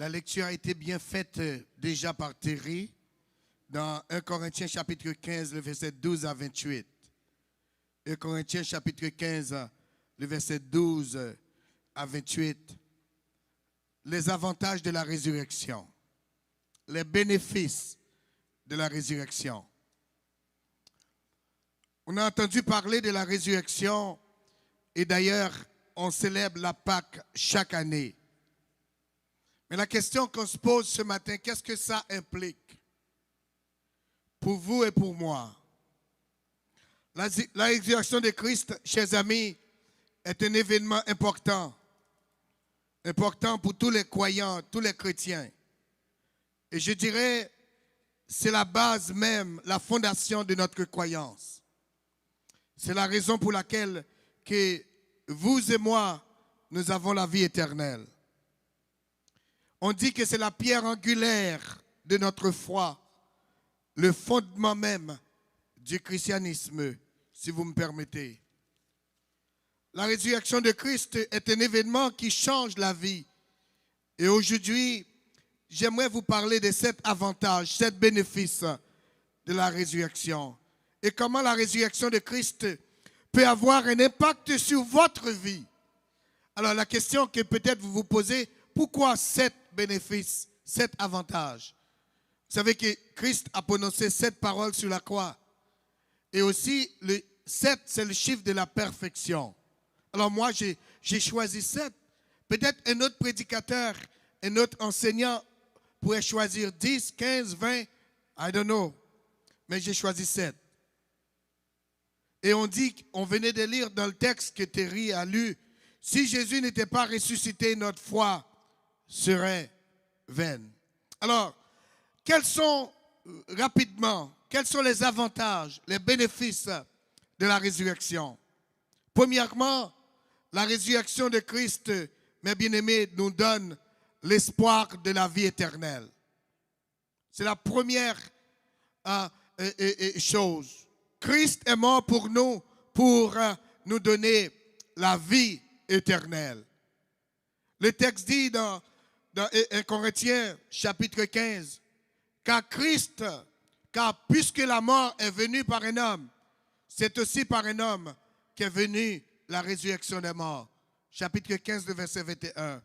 La lecture a été bien faite déjà par Thierry dans 1 Corinthiens chapitre 15, le verset 12 à 28. 1 Corinthiens chapitre 15, le verset 12 à 28. Les avantages de la résurrection, les bénéfices de la résurrection. On a entendu parler de la résurrection et d'ailleurs, on célèbre la Pâque chaque année. Mais la question qu'on se pose ce matin, qu'est-ce que ça implique pour vous et pour moi? La résurrection de Christ, chers amis, est un événement important. Important pour tous les croyants, tous les chrétiens. Et je dirais, c'est la base même, la fondation de notre croyance. C'est la raison pour laquelle que vous et moi, nous avons la vie éternelle. On dit que c'est la pierre angulaire de notre foi, le fondement même du christianisme, si vous me permettez. La résurrection de Christ est un événement qui change la vie. Et aujourd'hui, j'aimerais vous parler de cet avantage, cet bénéfice de la résurrection. Et comment la résurrection de Christ peut avoir un impact sur votre vie. Alors la question que peut-être vous vous posez, pourquoi cet bénéfice, cet avantage? Vous savez que Christ a prononcé 7 paroles sur la croix. Et aussi, le 7, c'est le chiffre de la perfection. Alors moi, j'ai choisi 7. Peut-être un autre prédicateur, un autre enseignant pourrait choisir 10, 15, 20, I don't know. Mais j'ai choisi 7. Et on dit, on venait de lire dans le texte que Thierry a lu, si Jésus n'était pas ressuscité, notre foi serait vaine. Alors, quels sont les avantages, les bénéfices de la résurrection? Premièrement, la résurrection de Christ, mes bien-aimés, nous donne l'espoir de la vie éternelle. C'est la première chose. Christ est mort pour nous donner la vie éternelle. Le texte dit dans 1 Corinthiens chapitre 15, car puisque la mort est venue par un homme, c'est aussi par un homme qu'est venue la résurrection des morts. Chapitre 15, le verset 21.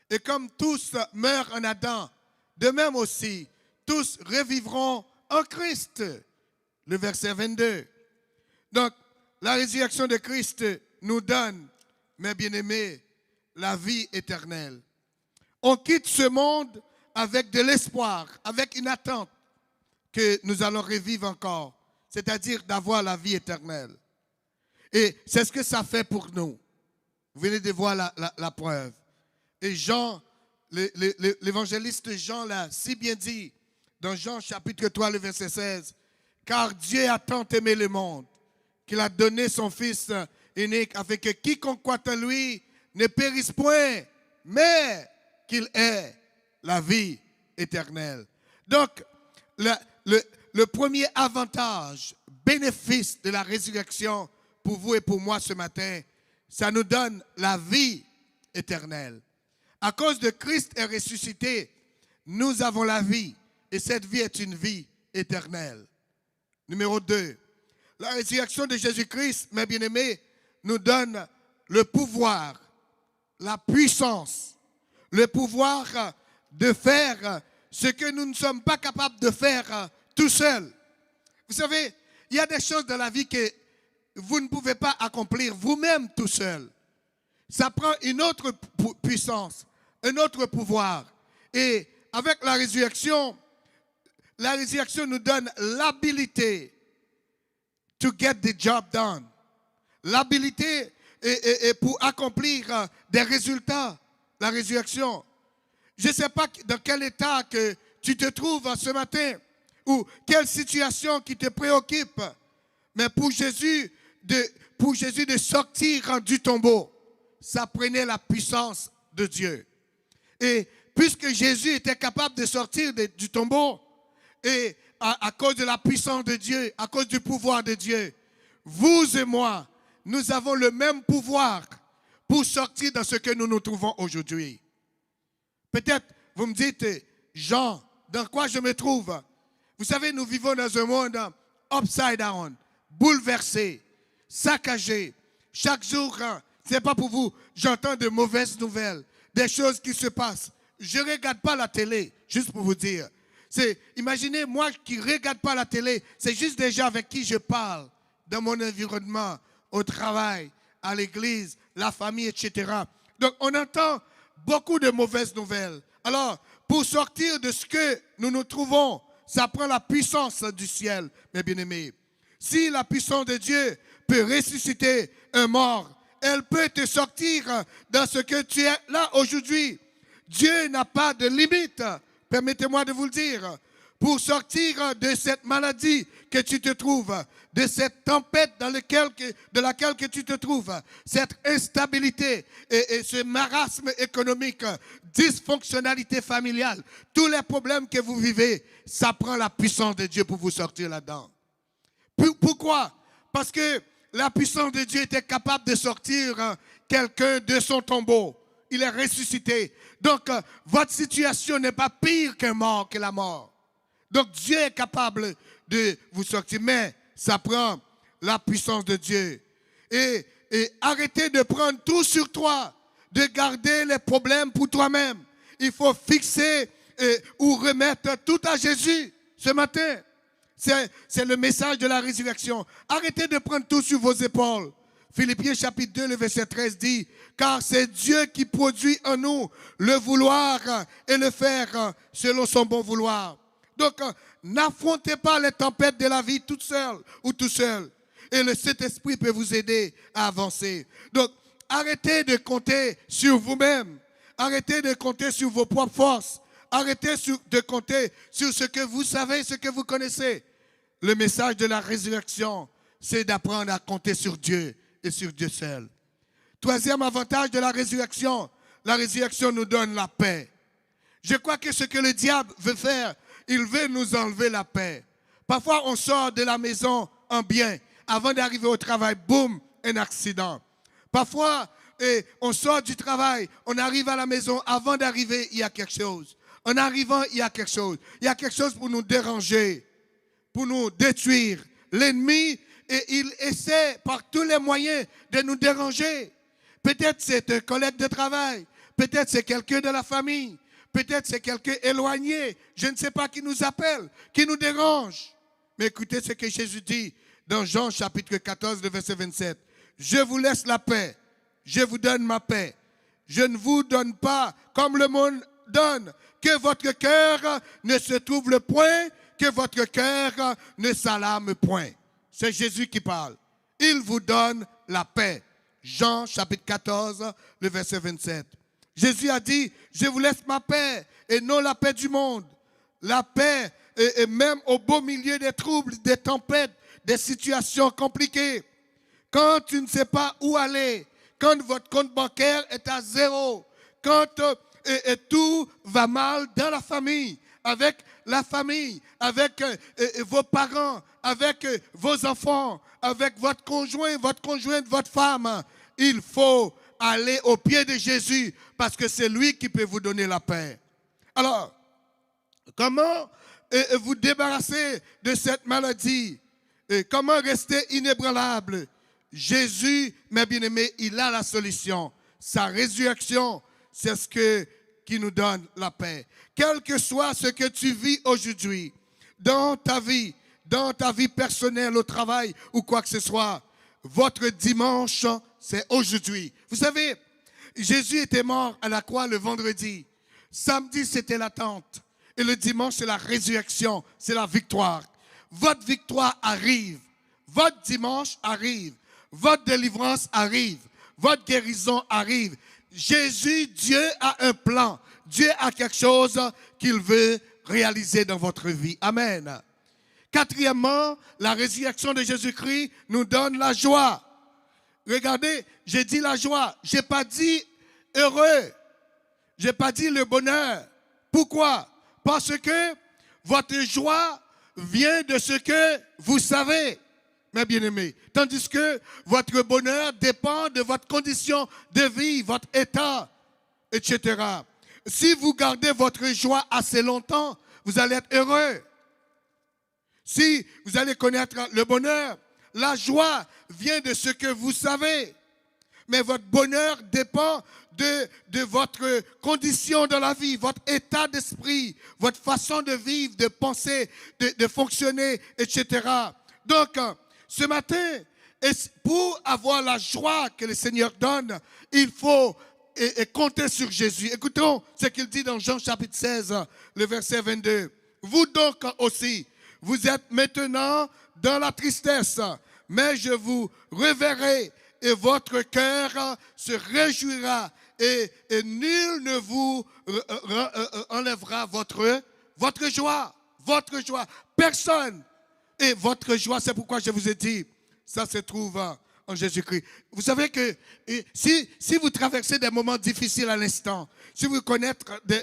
Et comme tous meurent en Adam, de même aussi, tous revivront en Christ. Le verset 22. Donc, la résurrection de Christ nous donne, mes bien-aimés, la vie éternelle. On quitte ce monde avec de l'espoir, avec une attente que nous allons revivre encore, c'est-à-dire d'avoir la vie éternelle. Et c'est ce que ça fait pour nous. Vous venez de voir la preuve. Et Jean, l'évangéliste Jean l'a si bien dit dans Jean chapitre 3, le verset 16. Car Dieu a tant aimé le monde qu'il a donné son Fils unique afin que quiconque croit en lui ne périsse point, mais qu'il ait la vie éternelle. Donc, le premier avantage, bénéfice de la résurrection pour vous et pour moi ce matin, ça nous donne la vie éternelle. À cause de Christ est ressuscité, nous avons la vie et cette vie est une vie éternelle. Numéro 2, la résurrection de Jésus-Christ, mes bien-aimés, nous donne le pouvoir, la puissance, le pouvoir de faire ce que nous ne sommes pas capables de faire tout seuls. Vous savez, il y a des choses dans la vie que vous ne pouvez pas accomplir vous-même tout seul. Ça prend une autre puissance, un autre pouvoir. Et avec la résurrection nous donne l'habilité to get the job done. L'habilité pour accomplir des résultats, la résurrection. Je ne sais pas dans quel état que tu te trouves ce matin ou quelle situation qui te préoccupe, mais pour Jésus de sortir du tombeau, ça prenait la puissance de Dieu. Et puisque Jésus était capable de sortir du tombeau, et à cause de la puissance de Dieu, à cause du pouvoir de Dieu, vous et moi, nous avons le même pouvoir pour sortir de ce que nous nous trouvons aujourd'hui. Peut-être vous me dites, Jean, dans quoi je me trouve? Vous savez, nous vivons dans un monde upside down, bouleversé, saccagé. Chaque jour, ce n'est pas pour vous, j'entends de mauvaises nouvelles, des choses qui se passent. Je ne regarde pas la télé, juste pour vous dire. Imaginez, moi qui ne regarde pas la télé, c'est juste des gens avec qui je parle, dans mon environnement, au travail, à l'église, la famille, etc. Donc, on entend beaucoup de mauvaises nouvelles. Alors, pour sortir de ce que nous nous trouvons, ça prend la puissance du ciel, mes bien-aimés. Si la puissance de Dieu peut ressusciter un mort, elle peut te sortir dans ce que tu es là aujourd'hui. Dieu n'a pas de limite, permettez-moi de vous le dire. Pour sortir de cette maladie que tu te trouves, de cette tempête de laquelle que tu te trouves, cette instabilité et ce marasme économique, dysfonctionnalité familiale, tous les problèmes que vous vivez, ça prend la puissance de Dieu pour vous sortir là-dedans. Pourquoi? Parce que la puissance de Dieu était capable de sortir quelqu'un de son tombeau. Il est ressuscité. Donc, votre situation n'est pas pire qu'un mort, que la mort. Donc, Dieu est capable de vous sortir, mais ça prend la puissance de Dieu. Et arrêtez de prendre tout sur toi, de garder les problèmes pour toi-même. Il faut fixer ou remettre tout à Jésus ce matin. C'est le message de la résurrection. Arrêtez de prendre tout sur vos épaules. Philippiens chapitre 2, le verset 13 dit, « Car c'est Dieu qui produit en nous le vouloir et le faire selon son bon vouloir. » Donc, n'affrontez pas les tempêtes de la vie toute seule ou tout seul. Et le Saint-Esprit peut vous aider à avancer. Donc, arrêtez de compter sur vous-même. Arrêtez de compter sur vos propres forces. Arrêtez de compter sur ce que vous savez, ce que vous connaissez. Le message de la résurrection, c'est d'apprendre à compter sur Dieu et sur Dieu seul. Troisième avantage de la résurrection nous donne la paix. Je crois que ce que le diable veut faire, il veut nous enlever la paix. Parfois, on sort de la maison en bien. Avant d'arriver au travail, boum, un accident. Parfois, on sort du travail, on arrive à la maison. Avant d'arriver, il y a quelque chose. En arrivant, il y a quelque chose. Il y a quelque chose pour nous déranger, pour nous détruire. L'ennemi, il essaie par tous les moyens de nous déranger. Peut-être c'est un collègue de travail. Peut-être c'est quelqu'un de la famille. Peut-être c'est quelqu'un éloigné, je ne sais pas, qui nous appelle, qui nous dérange. Mais écoutez ce que Jésus dit dans Jean chapitre 14, le verset 27. « Je vous laisse la paix, je vous donne ma paix. Je ne vous donne pas comme le monde donne. Que votre cœur ne se trouble point, que votre cœur ne s'alarme point. » C'est Jésus qui parle. Il vous donne la paix. Jean chapitre 14, le verset 27. Jésus a dit, je vous laisse ma paix et non la paix du monde. La paix, et même au beau milieu des troubles, des tempêtes, des situations compliquées. Quand tu ne sais pas où aller, quand votre compte bancaire est à zéro, quand tout va mal dans la famille, avec vos parents, avec vos enfants, avec votre conjoint, votre femme, il faut aller au pied de Jésus parce que c'est lui qui peut vous donner la paix. Alors, comment vous débarrasser de cette maladie? Comment rester inébranlable? Jésus, mes bien-aimés, il a la solution. Sa résurrection, c'est qui nous donne la paix. Quel que soit ce que tu vis aujourd'hui, dans ta vie personnelle, au travail ou quoi que ce soit, votre dimanche, c'est aujourd'hui. Vous savez, Jésus était mort à la croix le vendredi. Samedi, c'était l'attente. Et le dimanche, c'est la résurrection, c'est la victoire. Votre victoire arrive. Votre dimanche arrive. Votre délivrance arrive. Votre guérison arrive. Jésus, Dieu a un plan. Dieu a quelque chose qu'il veut réaliser dans votre vie. Amen. Quatrièmement, la résurrection de Jésus-Christ nous donne la joie. Regardez, j'ai dit la joie. Je n'ai pas dit heureux. Je n'ai pas dit le bonheur. Pourquoi? Parce que votre joie vient de ce que vous savez, mes bien-aimés. Tandis que votre bonheur dépend de votre condition de vie, votre état, etc. si vous gardez votre joie assez longtemps, vous allez être heureux. Si vous allez connaître le bonheur, la joie vient de ce que vous savez. Mais votre bonheur dépend de votre condition dans la vie, votre état d'esprit, votre façon de vivre, de penser, de fonctionner, etc. Donc, ce matin, pour avoir la joie que le Seigneur donne, il faut compter sur Jésus. Écoutons ce qu'il dit dans Jean chapitre 16, le verset 22. Vous donc aussi, vous êtes maintenant dans la tristesse, mais je vous reverrai et votre cœur se réjouira et nul ne vous enlèvera votre joie. Votre joie. Personne. Et votre joie, c'est pourquoi je vous ai dit, ça se trouve en Jésus-Christ. Vous savez que si vous traversez des moments difficiles à l'instant, si vous connaissez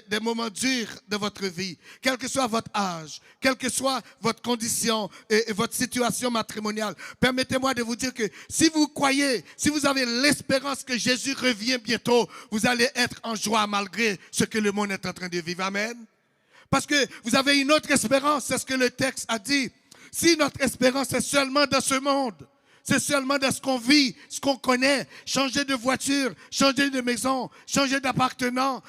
des moments durs de votre vie, quel que soit votre âge, quelle que soit votre condition et votre situation matrimoniale, permettez-moi de vous dire que si vous croyez, si vous avez l'espérance que Jésus revient bientôt, vous allez être en joie malgré ce que le monde est en train de vivre. Amen. Parce que vous avez une autre espérance, c'est ce que le texte a dit. Si notre espérance est seulement dans ce monde, c'est seulement dans ce qu'on vit, ce qu'on connaît, changer de voiture, changer de maison, changer d'appartement,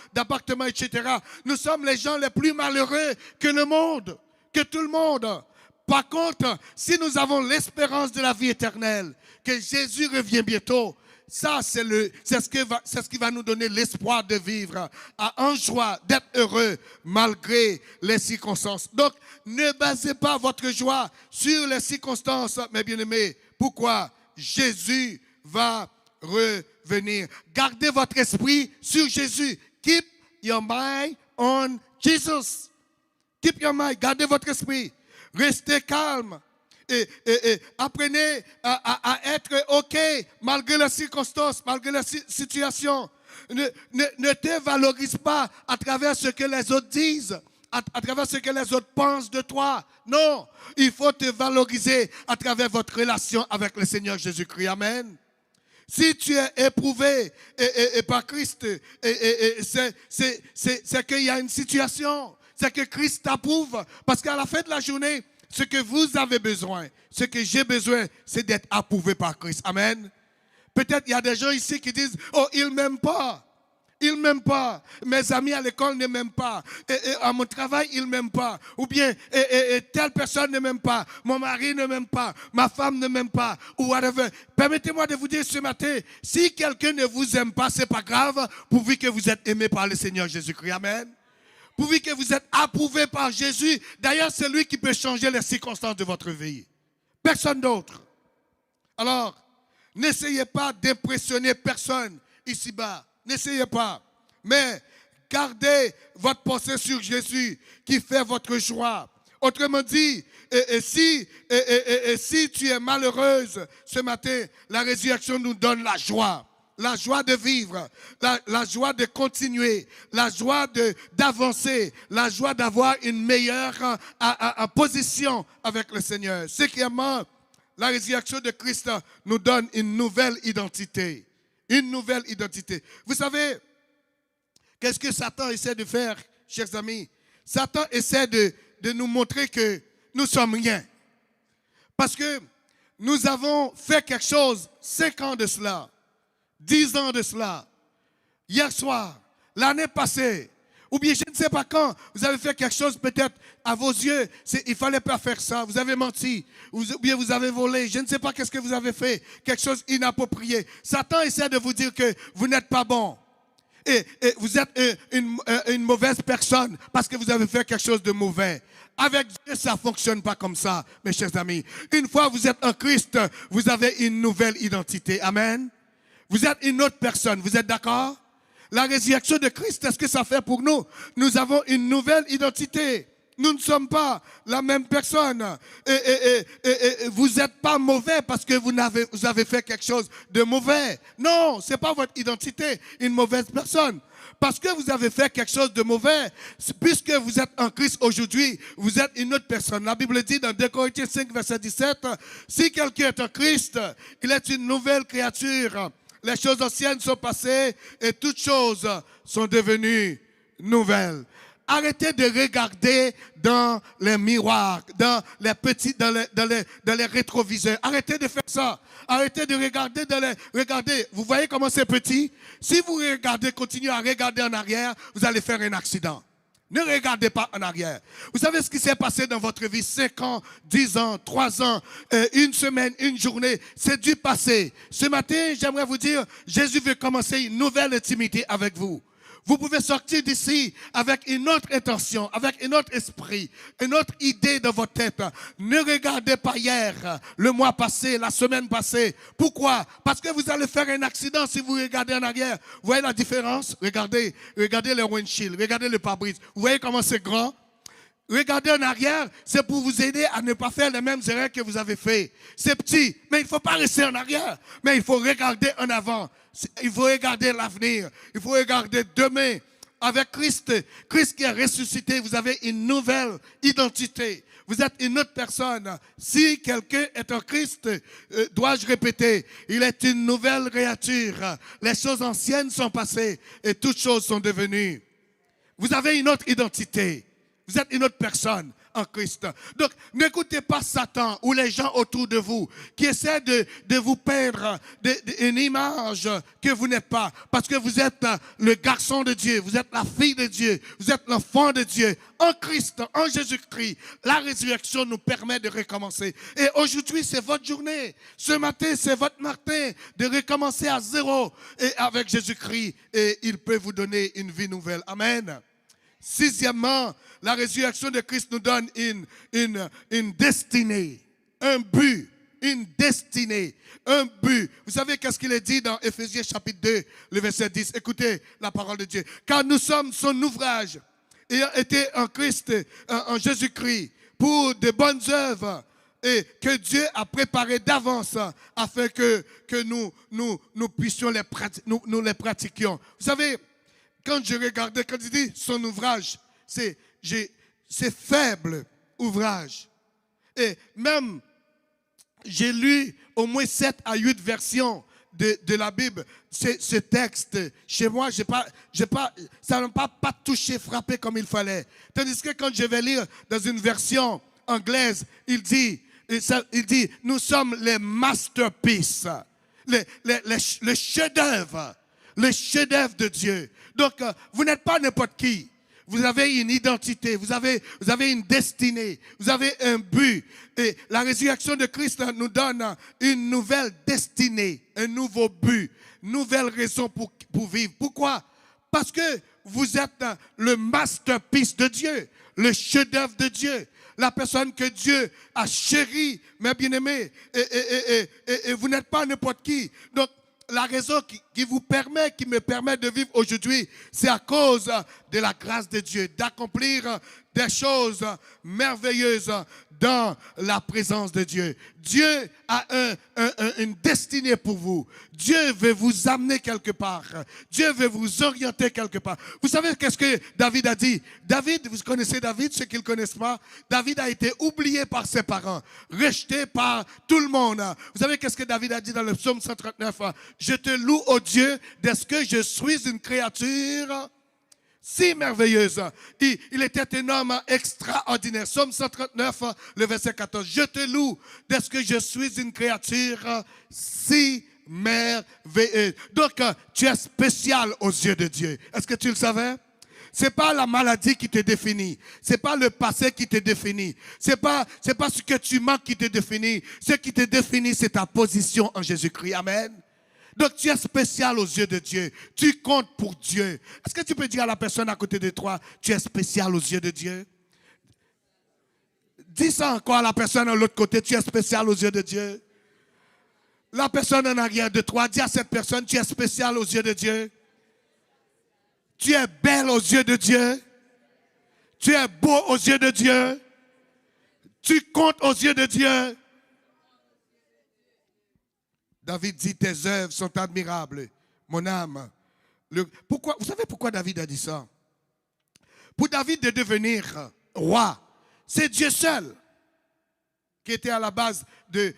etc. Nous sommes les gens les plus malheureux que le monde, que tout le monde. Par contre, si nous avons l'espérance de la vie éternelle, que Jésus revient bientôt, ça, c'est ce qui va nous donner l'espoir de vivre en joie, d'être heureux malgré les circonstances. Donc, ne basez pas votre joie sur les circonstances, mes bien-aimés. Pourquoi? Jésus va revenir. Gardez votre esprit sur Jésus. Keep your mind on Jesus. Keep your mind. Gardez votre esprit. Restez calme. Et apprenez à être OK malgré les circonstances, malgré les situations. Ne te valorise pas à travers ce que les autres disent, à travers ce que les autres pensent de toi. Non, il faut te valoriser à travers votre relation avec le Seigneur Jésus-Christ. Amen. Si tu es éprouvé par Christ, c'est qu'il y a une situation, c'est que Christ t'approuve. Parce qu'à la fin de la journée, ce que vous avez besoin, ce que j'ai besoin, c'est d'être approuvé par Christ. Amen. Peut-être il y a des gens ici qui disent, oh, il ne m'aime pas. Il ne m'aime pas. Mes amis à l'école ne m'aiment pas. À mon travail, ils ne m'aiment pas. Ou bien, telle personne ne m'aime pas. Mon mari ne m'aime pas. Ma femme ne m'aime pas. Ou whatever. Permettez-moi de vous dire ce matin, si quelqu'un ne vous aime pas, ce n'est pas grave, pourvu que vous êtes aimé par le Seigneur Jésus-Christ. Amen. Pourvu que vous êtes approuvé par Jésus. D'ailleurs, c'est lui qui peut changer les circonstances de votre vie. Personne d'autre. Alors, n'essayez pas d'impressionner personne ici-bas. N'essayez pas. Mais gardez votre pensée sur Jésus qui fait votre joie. Autrement dit, si tu es malheureuse ce matin, la résurrection nous donne la joie. La joie de vivre, la joie de continuer, la joie d'avancer, la joie d'avoir une meilleure position avec le Seigneur. Cinquièmement, la résurrection de Christ nous donne une nouvelle identité. Une nouvelle identité. Vous savez, qu'est-ce que Satan essaie de faire, chers amis? Satan essaie de nous montrer que nous sommes rien. Parce que nous avons fait quelque chose 5 ans de cela, 10 ans de cela, hier soir, l'année passée, ou bien je ne sais pas quand, vous avez fait quelque chose peut-être à vos yeux, il ne fallait pas faire ça, vous avez menti, ou bien vous avez volé, je ne sais pas qu'est-ce que vous avez fait, quelque chose inapproprié. Satan essaie de vous dire que vous n'êtes pas bon. Et vous êtes une mauvaise personne parce que vous avez fait quelque chose de mauvais. Avec Dieu, ça ne fonctionne pas comme ça, mes chers amis. Une fois vous êtes en Christ, vous avez une nouvelle identité. Amen. Vous êtes une autre personne, vous êtes d'accord? La résurrection de Christ, est-ce que ça fait pour nous? Nous avons une nouvelle identité. Nous ne sommes pas la même personne. Et vous n'êtes pas mauvais parce que vous avez fait quelque chose de mauvais. Non, ce n'est pas votre identité, une mauvaise personne. Parce que vous avez fait quelque chose de mauvais, puisque vous êtes en Christ aujourd'hui, vous êtes une autre personne. La Bible dit dans 2 Corinthiens 5, verset 17, si quelqu'un est en Christ, il est une nouvelle créature. Les choses anciennes sont passées et toutes choses sont devenues nouvelle. Arrêtez de regarder dans les miroirs, dans les petits, dans les rétroviseurs. Arrêtez de faire ça. Arrêtez de regarder regardez. Vous voyez comment c'est petit? Si vous regardez, continuez à regarder en arrière, vous allez faire un accident. Ne regardez pas en arrière. Vous savez ce qui s'est passé dans votre vie? 5 ans, 10 ans, 3 ans, une semaine, une journée. C'est du passé. Ce matin, j'aimerais vous dire, Jésus veut commencer une nouvelle intimité avec vous. Vous pouvez sortir d'ici avec une autre intention, avec un autre esprit, une autre idée dans votre tête. Ne regardez pas hier, le mois passé, la semaine passée. Pourquoi? Parce que vous allez faire un accident si vous regardez en arrière. Vous voyez la différence? Regardez le windshield, regardez le pare-brise. Vous voyez comment c'est grand? Regardez en arrière, c'est pour vous aider à ne pas faire les mêmes erreurs que vous avez fait. C'est petit, mais il ne faut pas rester en arrière. Mais il faut regarder en avant. Il faut regarder l'avenir. Il faut regarder demain. Avec Christ, Christ qui est ressuscité, vous avez une nouvelle identité. Vous êtes une autre personne. Si quelqu'un est en Christ, dois-je répéter, il est une nouvelle créature. Les choses anciennes sont passées et toutes choses sont devenues. Vous avez une autre identité. Vous êtes une autre personne en Christ. Donc, n'écoutez pas Satan ou les gens autour de vous qui essaient de vous peindre une image que vous n'êtes pas. Parce que vous êtes le garçon de Dieu, vous êtes la fille de Dieu, vous êtes l'enfant de Dieu. En Christ, en Jésus-Christ, la résurrection nous permet de recommencer. Et aujourd'hui, c'est votre journée. Ce matin, c'est votre matin de recommencer à zéro et avec Jésus-Christ. Et il peut vous donner une vie nouvelle. Amen. Sixièmement, la résurrection de Christ nous donne une destinée, un but, une destinée, un but. Vous savez qu'est-ce qu'il est dit dans Éphésiens chapitre 2, le verset 10. Écoutez la parole de Dieu. Car nous sommes son ouvrage, ayant été en Christ, en Jésus-Christ, pour de bonnes œuvres, et que Dieu a préparé d'avance afin que nous puissions nous les pratiquions. Vous savez, quand je regardais, quand il dit son ouvrage, c'est faible ouvrage. Et même, j'ai lu au moins 7 à 8 versions de la Bible. Ce texte, chez moi, ça n'a pas touché, frappé comme il fallait. Tandis que quand je vais lire dans une version anglaise, il dit, nous sommes les masterpieces, le chef-d'œuvre. Le chef-d'œuvre de Dieu. Donc, vous n'êtes pas n'importe qui. Vous avez une identité, vous avez une destinée, vous avez un but. Et la résurrection de Christ nous donne une nouvelle destinée, un nouveau but, une nouvelle raison pour vivre. Pourquoi? Parce que vous êtes le masterpiece de Dieu, le chef-d'œuvre de Dieu. La personne que Dieu a chérie, mes bien-aimés. Et vous n'êtes pas n'importe qui. Donc, la raison qui me permet de vivre aujourd'hui, c'est à cause de la grâce de Dieu, d'accomplir des choses merveilleuses dans la présence de Dieu. Dieu a une destinée pour vous. Dieu veut vous amener quelque part. Dieu veut vous orienter quelque part. Vous savez qu'est-ce que David a dit? David, vous connaissez David, ceux qui ne le connaissent pas? David a été oublié par ses parents, rejeté par tout le monde. Vous savez qu'est-ce que David a dit dans le psaume 139? Je te loue, ô Dieu, d'est-ce que je suis une créature si merveilleuse. Il était un homme extraordinaire. Psaume 139, le verset 14. Je te loue d'est-ce que je suis une créature si merveilleuse. Donc, tu es spécial aux yeux de Dieu. Est-ce que tu le savais? C'est pas la maladie qui te définit. C'est pas le passé qui te définit. C'est pas ce que tu manques qui te définit. Ce qui te définit, c'est ta position en Jésus-Christ. Amen. Donc tu es spécial aux yeux de Dieu. Tu comptes pour Dieu. Est-ce que tu peux dire à la personne à côté de toi, tu es spécial aux yeux de Dieu? Dis ça encore à la personne de l'autre côté, tu es spécial aux yeux de Dieu. La personne en arrière de toi, dis à cette personne, tu es spécial aux yeux de Dieu. Tu es belle aux yeux de Dieu. Tu es beau aux yeux de Dieu. Tu comptes aux yeux de Dieu. David dit, tes œuvres sont admirables, mon âme. Pourquoi, vous savez pourquoi David a dit ça? Pour David de devenir roi, c'est Dieu seul qui était à la base de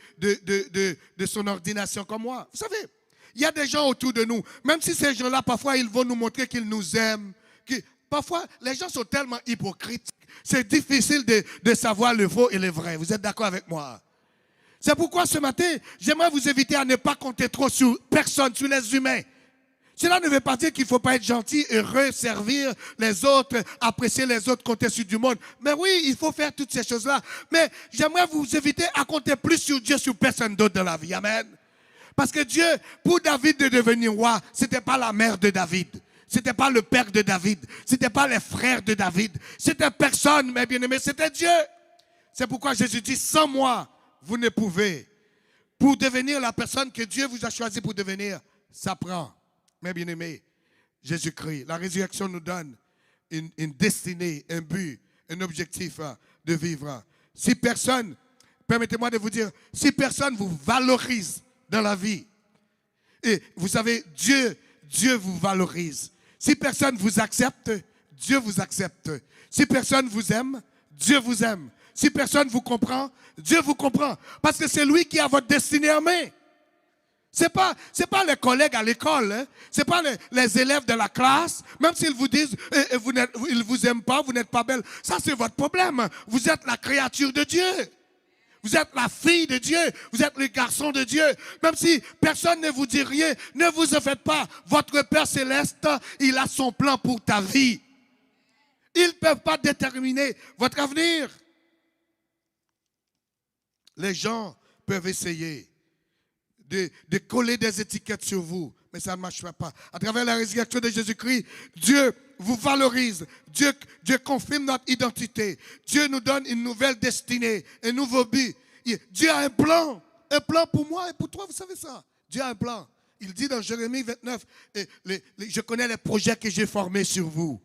son ordination comme moi. Vous savez, il y a des gens autour de nous, même si ces gens-là, parfois, ils vont nous montrer qu'ils nous aiment. parfois, les gens sont tellement hypocrites. C'est difficile de savoir le faux et le vrai. Vous êtes d'accord avec moi? C'est pourquoi ce matin, j'aimerais vous inviter à ne pas compter trop sur personne, sur les humains. Cela ne veut pas dire qu'il ne faut pas être gentil, heureux, servir les autres, apprécier les autres, compter sur du monde. Mais oui, il faut faire toutes ces choses-là. Mais j'aimerais vous inviter à compter plus sur Dieu, sur personne d'autre dans la vie. Amen. Parce que Dieu, pour David de devenir roi, ce n'était pas la mère de David. Ce n'était pas le père de David. Ce n'était pas les frères de David. C'était personne, mes bien-aimés, c'était Dieu. C'est pourquoi Jésus dit, sans moi, vous ne pouvez. Pour devenir la personne que Dieu vous a choisi pour devenir, ça prend. Mes bien-aimés, Jésus-Christ, la résurrection nous donne une destinée, un but, un objectif de vivre. Si personne, permettez-moi de vous dire, si personne vous valorise dans la vie, et vous savez, Dieu vous valorise. Si personne vous accepte, Dieu vous accepte. Si personne vous aime, Dieu vous aime. Si personne vous comprend, Dieu vous comprend. Parce que c'est lui qui a votre destinée en main. C'est pas les collègues à l'école, hein. C'est pas les élèves de la classe, même s'ils vous disent, ils vous aiment pas, vous n'êtes pas belle. Ça, c'est votre problème. Vous êtes la créature de Dieu. Vous êtes la fille de Dieu. Vous êtes le garçon de Dieu. Même si personne ne vous dit rien, ne vous en faites pas. Votre Père Céleste, il a son plan pour ta vie. Ils ne peuvent pas déterminer votre avenir. Les gens peuvent essayer de coller des étiquettes sur vous, mais ça ne marchera pas. À travers la résurrection de Jésus-Christ, Dieu vous valorise. Dieu confirme notre identité. Dieu nous donne une nouvelle destinée, un nouveau but. Dieu a un plan pour moi et pour toi, vous savez ça. Dieu a un plan. Il dit dans Jérémie 29, je connais les projets que j'ai formés sur vous.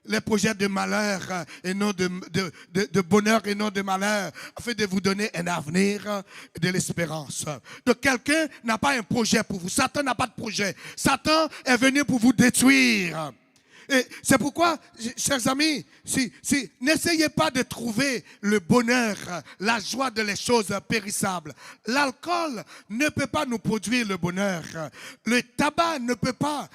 Les projets de malheur et non de bonheur et non de malheur, afin de vous donner un avenir de l'espérance. Donc quelqu'un n'a pas un projet pour vous. Satan n'a pas de projet. Satan est venu pour vous détruire. Et c'est pourquoi, chers amis, n'essayez pas de trouver le bonheur, la joie de les choses périssables. L'alcool ne peut pas nous produire le bonheur. Le tabac ne peut pas.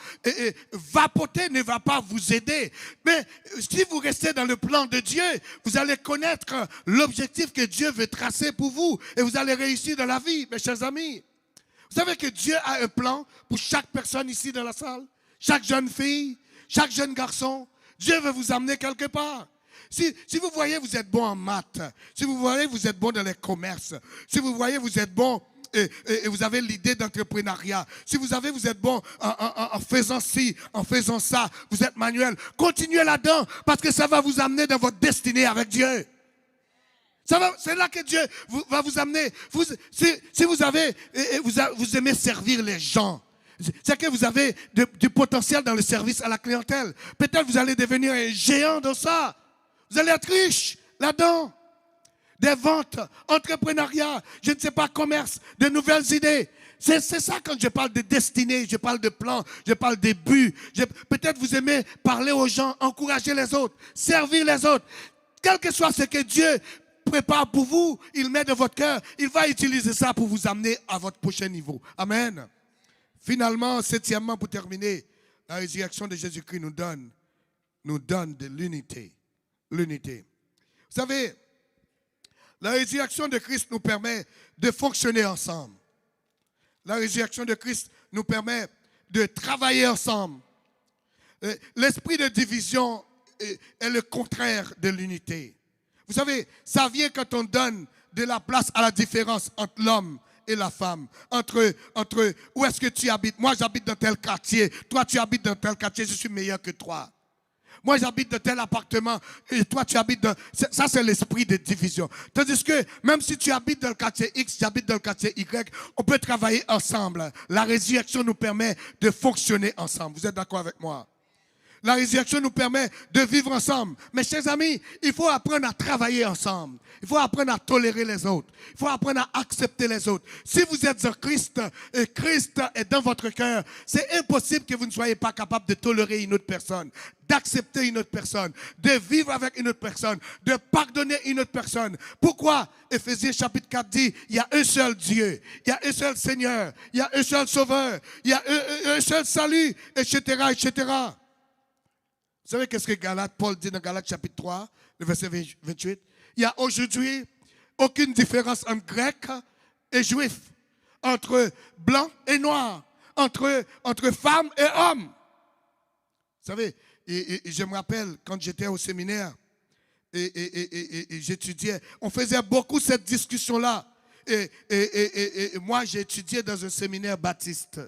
Vapoter ne va pas vous aider. Mais si vous restez dans le plan de Dieu, vous allez connaître l'objectif que Dieu veut tracer pour vous. Et vous allez réussir dans la vie, mes chers amis. Vous savez que Dieu a un plan pour chaque personne ici dans la salle. Chaque jeune fille. Chaque jeune garçon, Dieu veut vous amener quelque part. Si vous voyez, vous êtes bon en maths. Si vous voyez, vous êtes bon dans les commerces. Si vous voyez, vous êtes bon et vous avez l'idée d'entrepreneuriat. Si vous êtes bon en faisant ci, en faisant ça. Vous êtes manuel. Continuez là-dedans parce que ça va vous amener dans votre destinée avec Dieu. C'est là que Dieu va vous amener. Si vous aimez servir les gens, c'est que vous avez du potentiel dans le service à la clientèle. Peut-être vous allez devenir un géant dans ça. Vous allez être riche là-dedans. Des ventes, entrepreneuriat, je ne sais pas, commerce, de nouvelles idées. C'est ça quand je parle de destinée, je parle de plan, je parle de but. Peut-être vous aimez parler aux gens, encourager les autres, servir les autres. Quel que soit ce que Dieu prépare pour vous, il met dans votre cœur, il va utiliser ça pour vous amener à votre prochain niveau. Amen. Finalement, septièmement, pour terminer, la résurrection de Jésus-Christ nous donne de l'unité. L'unité. Vous savez, la résurrection de Christ nous permet de fonctionner ensemble. La résurrection de Christ nous permet de travailler ensemble. L'esprit de division est le contraire de l'unité. Vous savez, ça vient quand on donne de la place à la différence entre l'homme et la femme, entre où est-ce que tu habites. Moi, j'habite dans tel quartier. Toi, tu habites dans tel quartier. Je suis meilleur que toi. Moi, j'habite dans tel appartement. Et toi, tu habites dans... Ça, c'est l'esprit de division. Tandis que, même si tu habites dans le quartier X, j'habite dans le quartier Y, on peut travailler ensemble. La résurrection nous permet de fonctionner ensemble. Vous êtes d'accord avec moi? La résurrection nous permet de vivre ensemble. Mes chers amis, il faut apprendre à travailler ensemble. Il faut apprendre à tolérer les autres. Il faut apprendre à accepter les autres. Si vous êtes en Christ et Christ est dans votre cœur, c'est impossible que vous ne soyez pas capable de tolérer une autre personne, d'accepter une autre personne, de vivre avec une autre personne, de pardonner une autre personne. Pourquoi? Éphésiens chapitre 4 dit, il y a un seul Dieu, il y a un seul Seigneur, il y a un seul Sauveur, il y a un seul salut, etc., etc. Vous savez qu'est-ce que Paul dit dans Galates chapitre 3, le verset 28? Il n'y a aujourd'hui aucune différence entre Grecs et Juifs, entre blancs et noirs, entre femmes et hommes. Vous savez, et je me rappelle quand j'étais au séminaire et j'étudiais, on faisait beaucoup cette discussion-là. Et moi, j'ai étudié dans un séminaire baptiste.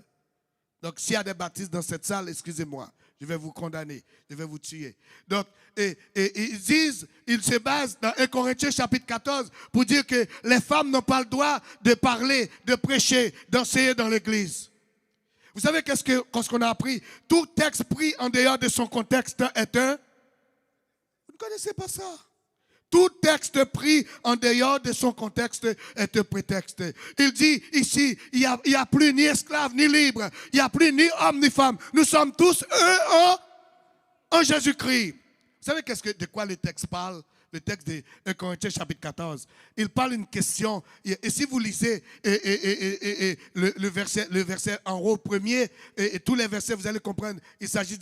Donc, s'il y a des baptistes dans cette salle, excusez-moi, je vais vous condamner, je vais vous tuer. Donc, ils disent, ils se basent dans 1 Corinthiens chapitre 14 pour dire que les femmes n'ont pas le droit de parler, de prêcher, d'enseigner dans l'église. Vous savez qu'est-ce qu'on a appris? Tout texte pris en dehors de son contexte est un... Vous ne connaissez pas ça? Tout texte pris en dehors de son contexte est un prétexte. Il dit ici, il n'y a plus ni esclave ni libre, il n'y a plus ni homme ni femme. Nous sommes tous en Jésus-Christ. Vous savez de quoi le texte parle? Le texte de 1 Corinthiens chapitre 14. Il parle d'une question. Et si vous lisez le verset en haut premier, et tous les versets, vous allez comprendre, il s'agit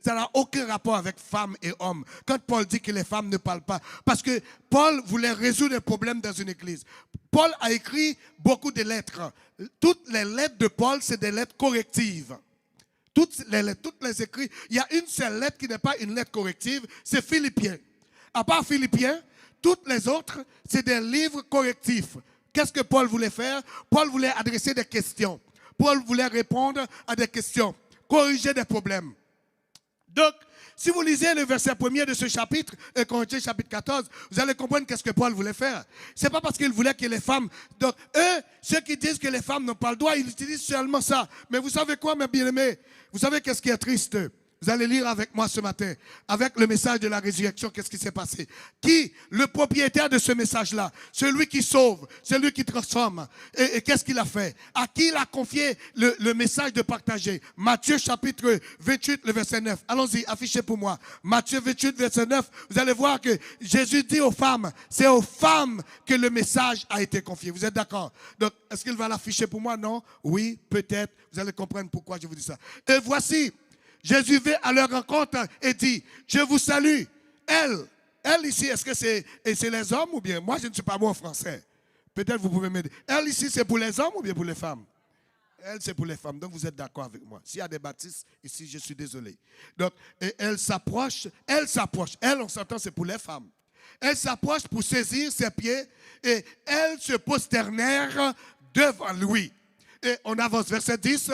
ça n'a aucun rapport avec femmes et hommes. Quand Paul dit que les femmes ne parlent pas, parce que Paul voulait résoudre un problème dans une église. Paul a écrit beaucoup de lettres. Toutes les lettres de Paul, c'est des lettres correctives. Toutes les écrits, il y a une seule lettre qui n'est pas une lettre corrective, c'est Philippiens. À part Philippiens, toutes les autres, c'est des livres correctifs. Qu'est-ce que Paul voulait faire? Paul voulait adresser des questions. Paul voulait répondre à des questions, corriger des problèmes. Donc, si vous lisez le verset premier de ce chapitre, Corinthiens chapitre 14, vous allez comprendre qu'est-ce que Paul voulait faire. Ce n'est pas parce qu'il voulait que les femmes... Donc, eux, ceux qui disent que les femmes n'ont pas le droit, ils utilisent seulement ça. Mais vous savez quoi, mes bien-aimés? Vous savez qu'est-ce qui est triste? Vous allez lire avec moi ce matin, avec le message de la résurrection, qu'est-ce qui s'est passé. Qui, le propriétaire de ce message-là, celui qui sauve, celui qui transforme, et qu'est-ce qu'il a fait? À qui il a confié le message de partager? Matthieu chapitre 28, le verset 9. Allons-y, affichez pour moi. Matthieu 28, verset 9, vous allez voir que Jésus dit aux femmes, c'est aux femmes que le message a été confié. Vous êtes d'accord? Donc, est-ce qu'il va l'afficher pour moi? Non? Oui, peut-être. Vous allez comprendre pourquoi je vous dis ça. Et voici, Jésus va à leur rencontre et dit, je vous salue. Elle ici, est-ce que c'est les hommes ou bien? Moi, je ne suis pas bon en français. Peut-être vous pouvez m'aider. Elle ici, c'est pour les hommes ou bien pour les femmes? Elle, c'est pour les femmes. Donc, vous êtes d'accord avec moi. S'il y a des baptistes ici, je suis désolé. Donc, elle s'approche. Elle, on s'entend, c'est pour les femmes. Elle s'approche pour saisir ses pieds et elle se prosternèrent devant lui. Et on avance, verset 10,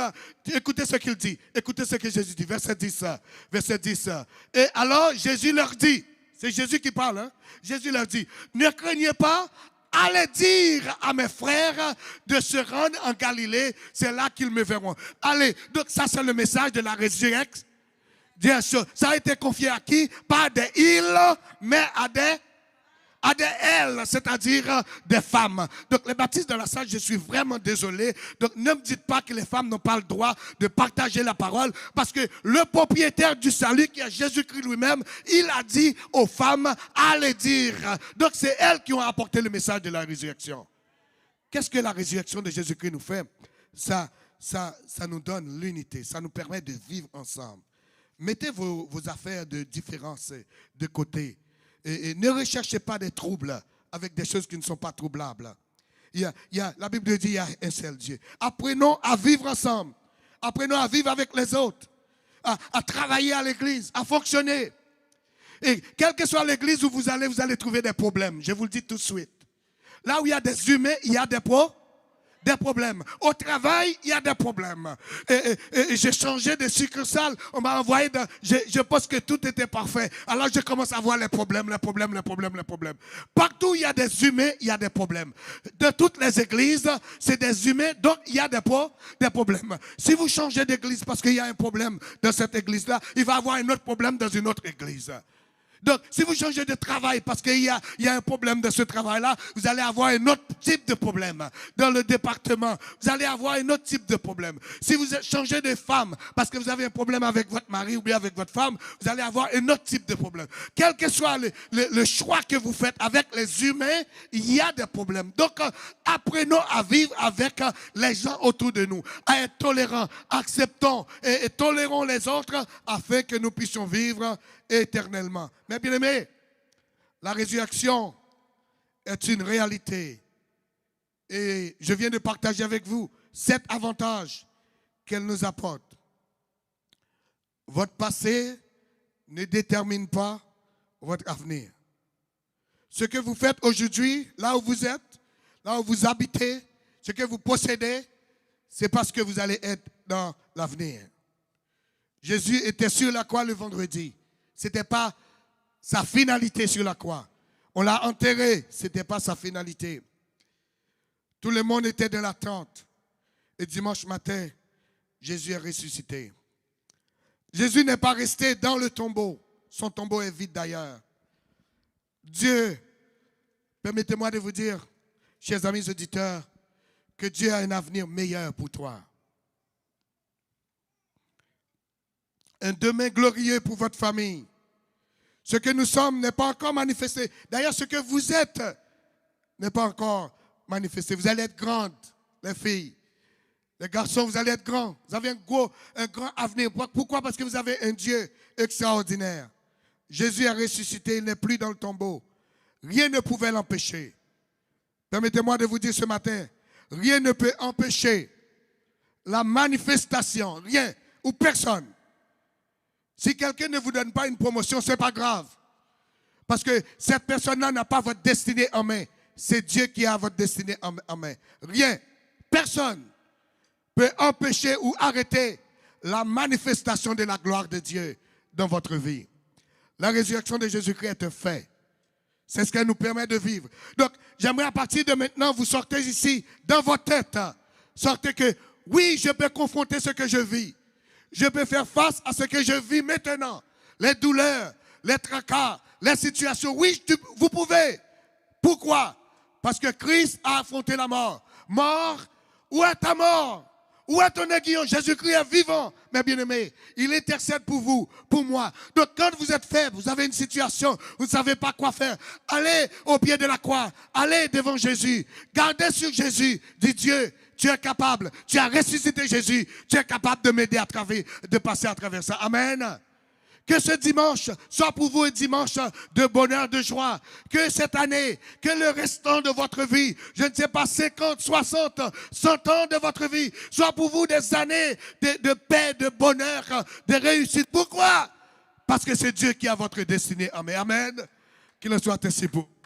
écoutez ce qu'il dit, écoutez ce que Jésus dit, verset 10. Et alors Jésus leur dit, c'est Jésus qui parle, hein? Jésus leur dit, ne craignez pas, allez dire à mes frères de se rendre en Galilée, c'est là qu'ils me verront. Allez, donc ça c'est le message de la résurrection. Bien sûr, ça a été confié à qui? Pas à des îles, mais à des elles, c'est-à-dire des femmes. Donc les baptistes dans la salle, je suis vraiment désolé. Donc ne me dites pas que les femmes n'ont pas le droit de partager la parole, parce que le propriétaire du salut, qui est Jésus-Christ lui-même, il a dit aux femmes, allez dire. Donc c'est elles qui ont apporté le message de la résurrection. Qu'est-ce que la résurrection de Jésus-Christ nous fait? Ça nous donne l'unité, ça nous permet de vivre ensemble. Mettez vos affaires de différence de côté. Et ne recherchez pas des troubles avec des choses qui ne sont pas troublables. La Bible dit qu'il y a un seul Dieu. Apprenons à vivre ensemble. Apprenons à vivre avec les autres. À travailler à l'église, à fonctionner. Et quelle que soit l'église où vous allez trouver des problèmes. Je vous le dis tout de suite. Là où il y a des humains, il y a des problèmes. Au travail, il y a des problèmes. Et j'ai changé de succursale. On m'a envoyé je pense que tout était parfait. Alors je commence à voir les problèmes. Partout où il y a des humains, il y a des problèmes. De toutes les églises, c'est des humains, donc il y a des problèmes. Si vous changez d'église parce qu'il y a un problème dans cette église-là, il va y avoir un autre problème dans une autre église. Donc, si vous changez de travail parce qu'il y a un problème de ce travail-là, vous allez avoir un autre type de problème. Dans le département, vous allez avoir un autre type de problème. Si vous changez de femme parce que vous avez un problème avec votre mari ou bien avec votre femme, vous allez avoir un autre type de problème. Quel que soit le choix que vous faites avec les humains, il y a des problèmes. Donc, apprenons à vivre avec les gens autour de nous, à être tolérants, acceptons et tolérons les autres afin que nous puissions vivre éternellement. Mais bien aimé, la résurrection est une réalité. Et je viens de partager avec vous 7 avantages qu'elle nous apporte. Votre passé ne détermine pas votre avenir. Ce que vous faites aujourd'hui, là où vous êtes, là où vous habitez, ce que vous possédez, c'est parce que vous allez être dans l'avenir. Jésus était sur la croix le vendredi. Ce n'était pas sa finalité sur la croix. On l'a enterré, ce n'était pas sa finalité. Tout le monde était dans l'attente. Et dimanche matin, Jésus est ressuscité. Jésus n'est pas resté dans le tombeau. Son tombeau est vide d'ailleurs. Dieu, permettez-moi de vous dire, chers amis auditeurs, que Dieu a un avenir meilleur pour toi. Un demain glorieux pour votre famille. Ce que nous sommes n'est pas encore manifesté. D'ailleurs, ce que vous êtes n'est pas encore manifesté. Vous allez être grandes, les filles. Les garçons, vous allez être grands. Vous avez un grand avenir. Pourquoi? Parce que vous avez un Dieu extraordinaire. Jésus a ressuscité, il n'est plus dans le tombeau. Rien ne pouvait l'empêcher. Permettez-moi de vous dire ce matin, rien ne peut empêcher la manifestation, rien ou personne. Si quelqu'un ne vous donne pas une promotion, ce n'est pas grave. Parce que cette personne-là n'a pas votre destinée en main. C'est Dieu qui a votre destinée en main. Rien, personne peut empêcher ou arrêter la manifestation de la gloire de Dieu dans votre vie. La résurrection de Jésus-Christ est un fait. C'est ce qu'elle nous permet de vivre. Donc, j'aimerais à partir de maintenant, vous sortez ici, dans votre tête, sortez que, oui, je peux confronter ce que je vis. Je peux faire face à ce que je vis maintenant. Les douleurs, les tracas, les situations. Oui, vous pouvez. Pourquoi? Parce que Christ a affronté la mort. Mort, où est ta mort? Où est ton aiguillon? Jésus-Christ est vivant, mes bien-aimés. Il intercède pour vous, pour moi. Donc quand vous êtes faible, vous avez une situation, vous ne savez pas quoi faire, allez au pied de la croix, allez devant Jésus, gardez sur Jésus, dit Dieu, tu es capable, tu as ressuscité Jésus, tu es capable de m'aider de passer à travers ça. Amen. Que ce dimanche soit pour vous un dimanche de bonheur, de joie. Que cette année, que le restant de votre vie, je ne sais pas, 50, 60, 100 ans de votre vie, soit pour vous des années de paix, de bonheur, de réussite. Pourquoi? Parce que c'est Dieu qui a votre destinée. Amen. Amen. Qu'il en soit ainsi pour vous.